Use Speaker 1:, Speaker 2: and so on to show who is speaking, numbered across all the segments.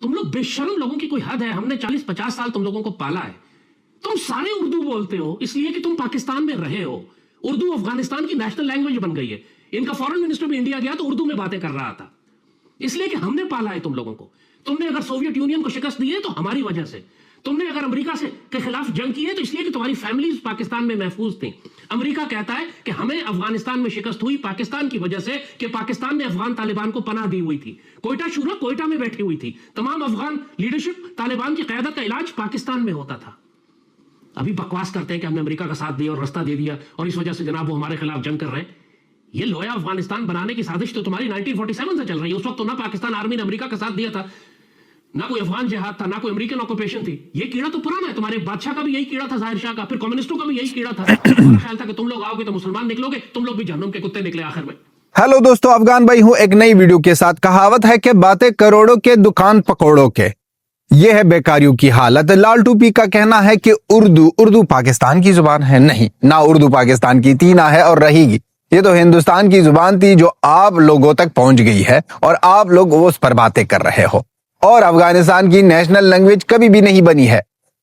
Speaker 1: तुम लोग बेशर्म लोगों की कोई हद है। हमने 40-50 साल तुम लोगों को पाला है। तुम सारे उर्दू बोलते हो इसलिए कि तुम पाकिस्तान में रहे हो। उर्दू अफगानिस्तान की नेशनल लैंग्वेज बन गई है। इनका फॉरेन मिनिस्टर भी इंडिया गया तो उर्दू में बातें कर रहा था, इसलिए कि हमने पाला है तुम लोगों को। तुमने अगर सोवियत यूनियन को शिकस्त दी है तो हमारी वजह से। तुमने अगर अमेरिका से के खिलाफ जंग की है तो इसलिए कि तुम्हारी फैमिलीज पाकिस्तान में महफूज थी। अमेरिका कहता है कि हमें अफगानिस्तान में शिकस्त हुई पाकिस्तान की वजह से कि पाकिस्तान ने अफगान तालिबान को पनाह दी हुई थी। कोयटा शूरा कोयटा में बैठी हुई थी। तमाम अफगान लीडरशिप तालिबान की क़यादत का इलाज पाकिस्तान में होता था। अभी बकवास करते हैं कि हमने अमेरिका का साथ दिया और रास्ता दे दिया और इस वजह से जनाब वो हमारे खिलाफ जंग कर रहे हैं। ये लोया अफगानिस्तान बनाने की साजिश तो तुम्हारी 1947 से चल रही है। उस वक्त तो ना पाकिस्तान आर्मी ने अमेरिका का साथ दिया था, ना कोई अफगान जिहाद था, ना कोई अमेरिकन ऑक्यूपेशन थी। ये कीड़ा तो पुराना है। तुम्हारे बादशाह का भी यही कीड़ा था, जाहिर शाह का, फिर कम्युनिस्टों का भी यही कीड़ा था। मेरा ख्याल था कि तुम लोग आओगे तो मुसलमान निकलोगे, तुम लोग भी जहन्नुम के कुत्ते निकले आखिर में।
Speaker 2: हेलो दोस्तों, अफगान भाई हूं एक नई वीडियो के साथ। कहावत है कि बातें करोड़ों के दुकान पकौड़ों के। ये है बेकारियों की हालत। लाल टूपी का कहना है कि उर्दू पाकिस्तान की जुबान है। नहीं, ना उर्दू पाकिस्तान की थी, ना है और रहेगी। ये तो हिंदुस्तान की जुबान थी जो आप लोगों तक पहुंच गई है और आप लोग उस पर बातें कर रहे हो। और अफगानिस्तान की नेशनल लैंग्वेज कभी भी नहीं बनी है,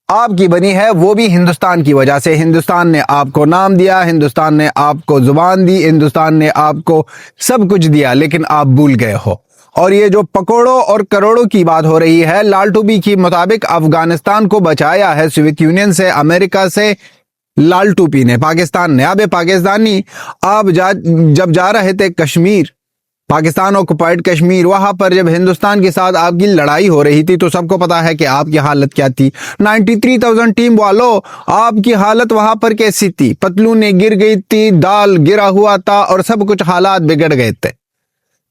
Speaker 2: आपकी बनी है, वो भी हिंदुस्तान की वजह से। हिंदुस्तान ने आपको नाम दिया, हिंदुस्तान ने आपको जुबान दी, हिंदुस्तान ने आपको सब कुछ दिया, लेकिन आप भूल गए हो। और ये जो पकौड़ों और करोड़ों की बात हो रही है, लाल टूबी के मुताबिक अफगानिस्तान को बचाया है सोवियत यूनियन से, अमेरिका से, लाल टूपी ने, पाकिस्तान ने। अब पाकिस्तानी आप जब जा रहे थे कश्मीर, पाकिस्तान ऑक्युपाइड कश्मीर, वहां पर जब हिंदुस्तान के साथ आपकी लड़ाई हो रही थी तो सबको पता है कि आपकी हालत क्या थी। 93,000 टीम वालों, आपकी हालत वहां पर कैसी थी? पतलूनें गिर गई थी, दाल गिरा हुआ था और सब कुछ हालात बिगड़ गए थे।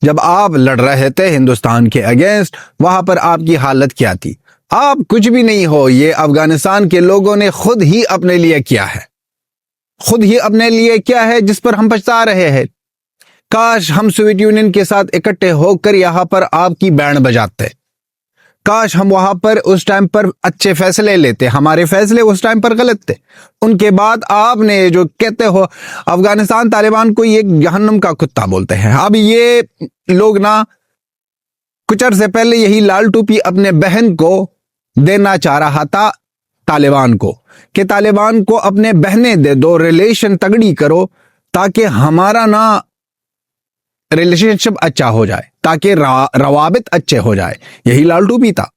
Speaker 2: जब आप लड़ रहे थे हिंदुस्तान के अगेंस्ट, वहां पर आपकी हालत क्या थी? आप कुछ भी नहीं हो। ये अफगानिस्तान के लोगों ने खुद ही अपने लिए किया है, खुद ही अपने लिए किया है, जिस पर हम पछता रहे हैं। काश हम सोवियत यूनियन के साथ इकट्ठे होकर यहां पर आपकी बैंड बजाते। काश हम वहां पर उस टाइम पर अच्छे फैसले लेते। हमारे फैसले उस टाइम पर गलत थे। उनके बाद आपने जो कहते हो, अफगानिस्तान तालिबान को ये जहन्नुम का कुत्ता बोलते हैं। अब ये लोग ना, कुछ अरसे पहले यही लाल टूपी अपने बहन को देना चाह रहा था तालिबान को, कि तालिबान को अपने बहनें दे दो, रिलेशन तगड़ी करो ताकि हमारा ना रिलेशनशिप अच्छा हो जाए, ताकि रवाबित अच्छे हो जाए। यही लाल टूपी था,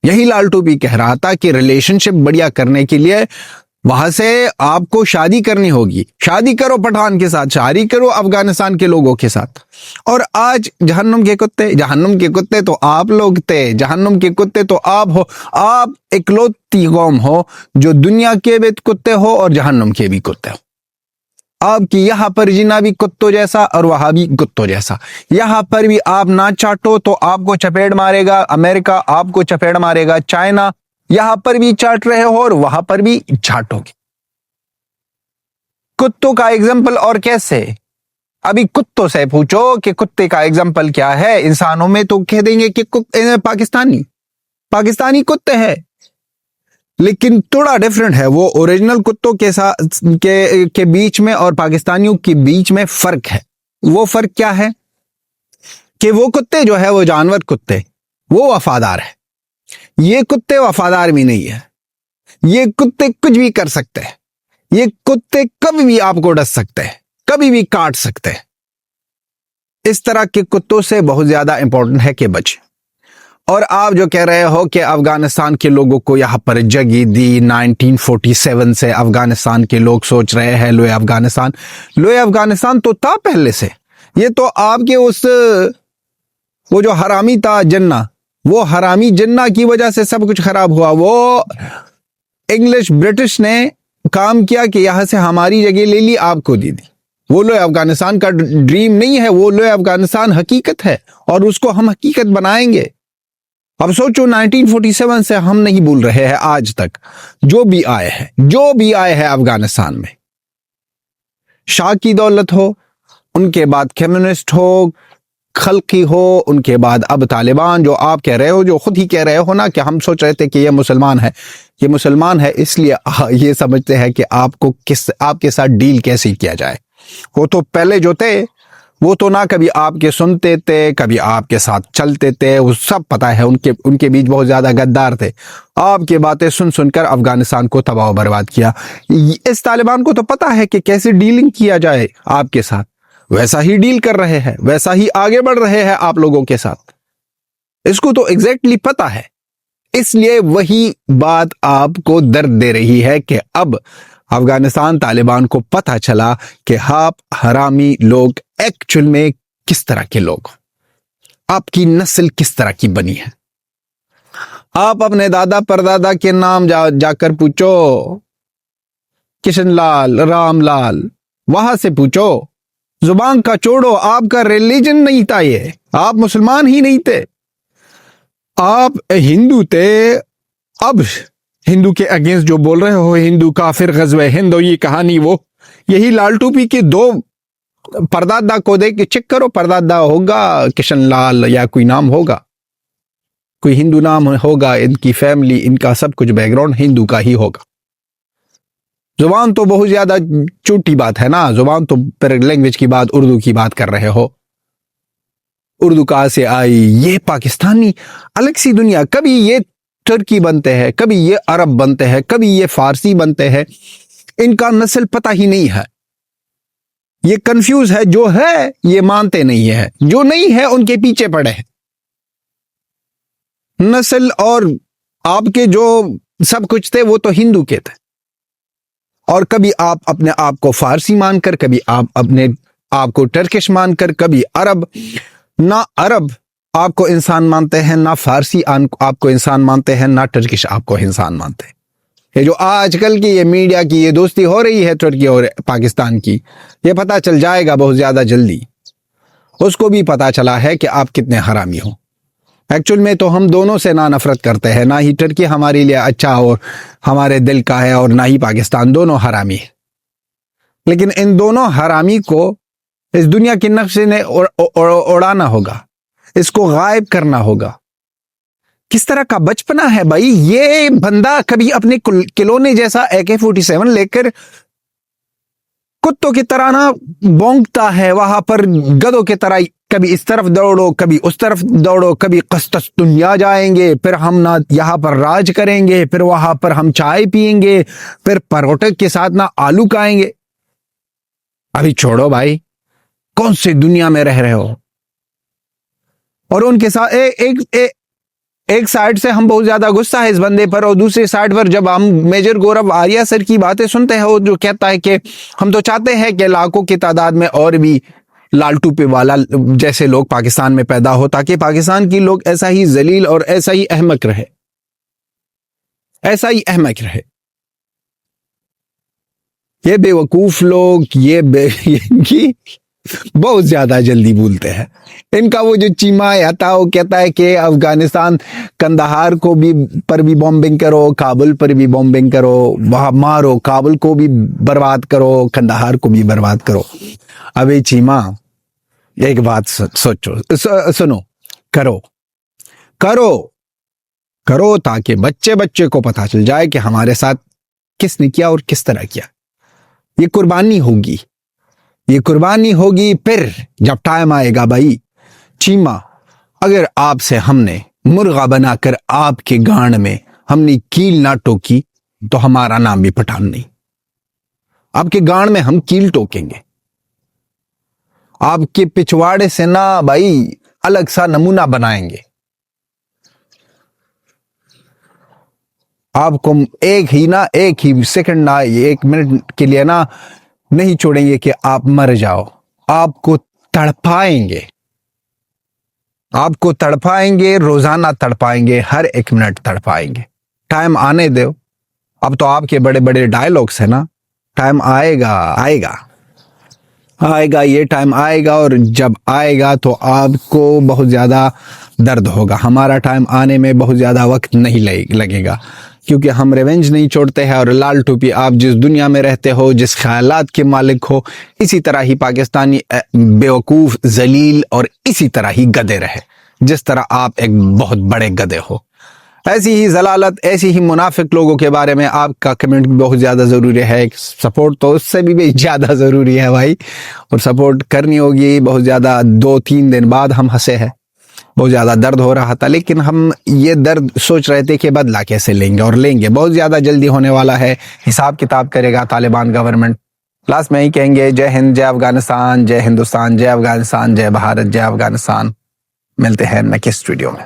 Speaker 2: यही लाल टूपी कह रहा था कि रिलेशनशिप बढ़िया करने के लिए वहां से आपको शादी करनी होगी। शादी करो पठान के साथ, शादी करो अफगानिस्तान के लोगों के साथ। और आज जहन्नुम के कुत्ते तो आप लोग थे, जहन्नुम के कुत्ते तो आप हो। आप इकलौती कौम हो जो दुनिया के भी कुत्ते हो और जहन्नुम के भी कुत्ते हो। आपकी यहाँ पर जीना भी कुत्तों जैसा और वहां भी कुत्तों जैसा। यहाँ पर भी आप ना चाटो तो आपको चपेट मारेगा अमेरिका, आपको चपेट मारेगा चाइना। यहां पर भी चाट रहे हो और वहां पर भी चाटोगे। कुत्तों का एग्जाम्पल और कैसे? अभी कुत्तों से पूछो कि कुत्ते का एग्जाम्पल क्या है। इंसानों में तो कह देंगे कि पाकिस्तानी कुत्ते हैं, लेकिन थोड़ा डिफरेंट है। वो ओरिजिनल कुत्तों के साथ के बीच में और पाकिस्तानियों के बीच में फर्क है। वो फर्क क्या है कि वो कुत्ते जो है, वो जानवर कुत्ते, वो वफादार है। ये कुत्ते वफादार भी नहीं है। ये कुत्ते कुछ भी कर सकते हैं। ये कुत्ते कभी भी आपको डस सकते हैं, कभी भी काट सकते हैं। इस तरह के कुत्तों से बहुत ज्यादा इंपॉर्टेंट है कि बचें। और आप जो कह रहे हो कि अफगानिस्तान के लोगों को यहां पर जगह दी 1947 से, अफगानिस्तान के लोग सोच रहे हैं लोए अफगानिस्तान तो था पहले से। ये तो आपके वो जो हरामी था जन्ना, वो हरामी जन्ना की वजह से सब कुछ खराब हुआ। वो इंग्लिश ब्रिटिश ने काम किया कि यहां से हमारी जगह ले ली, आपको दे दी। वो लोए अफगानिस्तान का ड्रीम नहीं है, वो लोए अफगानिस्तान हकीकत है और उसको हम हकीकत बनाएंगे। अब सोचो 1947 से हम नहीं भूल रहे हैं आज तक। जो भी आए हैं अफगानिस्तान में, शाह की दौलत हो, उनके बाद कम्युनिस्ट हो, खल्की हो, उनके बाद अब तालिबान, जो आप कह रहे हो, जो खुद ही कह रहे हो ना कि हम सोच रहे थे कि ये मुसलमान है इसलिए ये समझते हैं कि आपके साथ डील कैसे किया जाए। वो तो पहले जो थे وہ تو نہ کبھی آپ کے سنتے تھے کبھی آپ کے ساتھ چلتے تھے، وہ سب پتہ ہے، ان کے بیچ بہت زیادہ غدار تھے، آپ کی باتیں سن سن کر افغانستان کو تباہ و برباد کیا۔ اس طالبان کو تو پتہ ہے کہ کیسے ڈیلنگ کیا جائے آپ کے ساتھ، ویسا ہی ڈیل کر رہے ہیں، ویسا ہی آگے بڑھ رہے ہیں آپ لوگوں کے ساتھ، اس کو تو ایگزیکٹلی پتہ ہے۔ اس لیے وہی بات آپ کو درد دے رہی ہے کہ اب افغانستان طالبان کو پتہ چلا کہ آپ حرامی لوگ ایکچول میں کس طرح کے لوگ، آپ کی نسل کس طرح کی بنی ہے۔ آپ اپنے دادا پردادا کے نام جا کر پوچھو، کشن لال، رام لال، وہاں سے پوچھو، زبان کا چھوڑو، آپ کا ریلیجن نہیں تھا، یہ آپ مسلمان ہی نہیں تھے، آپ ہندو تھے۔ اب ہندو کے اگینسٹ جو بول رہے ہو، ہندو کافر، غزوہ ہند، یہ کہانی، وہ یہی لال ٹوپی کے دو پردادا کو دے کے چیک کرو، پردادا ہوگا کشن لال یا کوئی نام ہوگا، کوئی ہندو نام ہوگا، ان کی فیملی، ان کا سب کچھ بیک گراؤنڈ ہندو کا ہی ہوگا۔ زبان تو بہت زیادہ چھوٹی بات ہے نا، زبان تو پھر لینگویج کی بات، اردو کی بات کر رہے ہو، اردو کہاں سے آئی؟ یہ پاکستانی الگ سی دنیا، کبھی یہ ترکی بنتے ہیں، کبھی یہ عرب بنتے ہیں، کبھی یہ فارسی بنتے ہیں، ان کا نسل پتہ ہی نہیں ہے، یہ کنفیوز ہے، جو ہے یہ مانتے نہیں ہے، جو نہیں ہے ان کے پیچھے پڑے ہیں۔ نسل اور آپ کے جو سب کچھ تھے وہ تو ہندو کے تھے، اور کبھی آپ اپنے آپ کو فارسی مان کر، کبھی آپ اپنے آپ کو ٹرکش مان کر، کبھی عرب، نہ عرب آپ کو انسان مانتے ہیں، نہ فارسی آپ کو انسان مانتے ہیں، نہ ٹرکش آپ کو انسان مانتے ہیں۔ یہ جو آج کل کی یہ میڈیا کی یہ دوستی ہو رہی ہے ترکی اور پاکستان کی، یہ پتہ چل جائے گا بہت زیادہ جلدی، اس کو بھی پتہ چلا ہے کہ آپ کتنے حرامی ہو۔ ایکچول میں تو ہم دونوں سے نہ نفرت کرتے ہیں، نہ ہی ترکی ہمارے لیے اچھا اور ہمارے دل کا ہے، اور نہ ہی پاکستان، دونوں حرامی ہے، لیکن ان دونوں حرامی کو اس دنیا کی نقشے نے اڑانا ہوگا، اس کو غائب کرنا ہوگا۔ کس طرح کا بچپنا ہے بھائی، یہ بندہ کبھی اپنے کلونے جیسا AK-47 لے کر کتوں کی طرح نہ بونکتا ہے وہاں پر، گدوں کی طرح، کبھی اس طرف دوڑو، کبھی اس طرف دوڑو، کبھی قسطنطنیہ جائیں گے، پھر ہم نہ یہاں پر راج کریں گے، پھر وہاں پر ہم چائے پیئیں گے، پھر پروٹے کے ساتھ نہ آلو کھائیں گے۔ ابھی چھوڑو بھائی، کون سی دنیا میں رہ رہے ہو؟ اور ان کے ساتھ ایک سائیڈ سے ہم بہت زیادہ غصہ ہے اس بندے پر، اور دوسری سائیڈ پر جب ہم میجر گورو آریہ سر کی باتیں سنتے ہیں، وہ جو کہتا ہے کہ ہم تو چاہتے ہیں کہ لاکھوں کی تعداد میں اور بھی لال ٹوپے والا جیسے لوگ پاکستان میں پیدا ہو، تاکہ پاکستان کی لوگ ایسا ہی ذلیل اور ایسا ہی احمق رہے، ایسا ہی احمق رہے۔ یہ بے وقوف لوگ، یہ بہت زیادہ جلدی بولتے ہیں۔ ان کا وہ جو چیما آتا ہے، وہ کہتا ہے کہ افغانستان کندہار کو بھی پر بھی بومبنگ کرو، کابل پر بھی بومبنگ کرو، وہاں مارو، کابل کو بھی برباد کرو، کندہار کو بھی برباد کرو۔ ابھی چیما ایک بات سوچو، سنو، کرو تاکہ بچے کو پتہ چل جائے کہ ہمارے ساتھ کس نے کیا اور کس طرح کیا۔ یہ قربانی ہوگی پھر جب ٹائم آئے گا بھائی۔ چیما، اگر آپ سے ہم نے مرغا بنا کر آپ کے گانڈ میں ہم نے کیل نہ ٹوکی تو ہمارا نام بھی پٹھان نہیں، آپ کے گانڈ میں ہم کیل ٹوکیں گے، آپ کے پچھواڑے سے نہ بھائی الگ سا نمونہ بنائیں گے، آپ کو ایک ہی سیکنڈ نہ، ایک منٹ کے لیے نہ نہیں چھوڑیں گے کہ آپ مر جاؤ، آپ کو تڑپائیں گے، روزانہ تڑپائیں گے، ہر ایک منٹ تڑپائیں گے۔ ٹائم آنے دو، اب تو آپ کے بڑے بڑے ڈائلاگس ہیں نا، ٹائم آئے گا، یہ ٹائم آئے گا، اور جب آئے گا تو آپ کو بہت زیادہ درد ہوگا۔ ہمارا ٹائم آنے میں بہت زیادہ وقت نہیں لگے گا، کیونکہ ہم ریونج نہیں چھوڑتے ہیں۔ اور لال ٹوپی، آپ جس دنیا میں رہتے ہو، جس خیالات کے مالک ہو، اسی طرح ہی پاکستانی بیوقوف، ذلیل اور اسی طرح ہی گدے رہے، جس طرح آپ ایک بہت بڑے گدے ہو۔ ایسی ہی ضلالت، ایسی ہی منافق لوگوں کے بارے میں آپ کا کمنٹ بھی بہت زیادہ ضروری ہے. سپورٹ تو اس سے بھی زیادہ ضروری ہے بھائی، اور سپورٹ کرنی ہوگی بہت زیادہ. 2-3 دن بعد ہم ہنسے ہیں، بہت زیادہ درد ہو رہا تھا، لیکن ہم یہ درد سوچ رہے تھے کہ بدلہ کیسے لیں گے، اور لیں گے. بہت زیادہ جلدی ہونے والا ہے، حساب کتاب کرے گا طالبان گورنمنٹ. لاسٹ میں ہی کہیں گے جے ہند، جے افغانستان، جے ہندوستان، جے افغانستان، جے بھارت، جے افغانستان. ملتے ہیں نیکسٹ ویڈیو میں.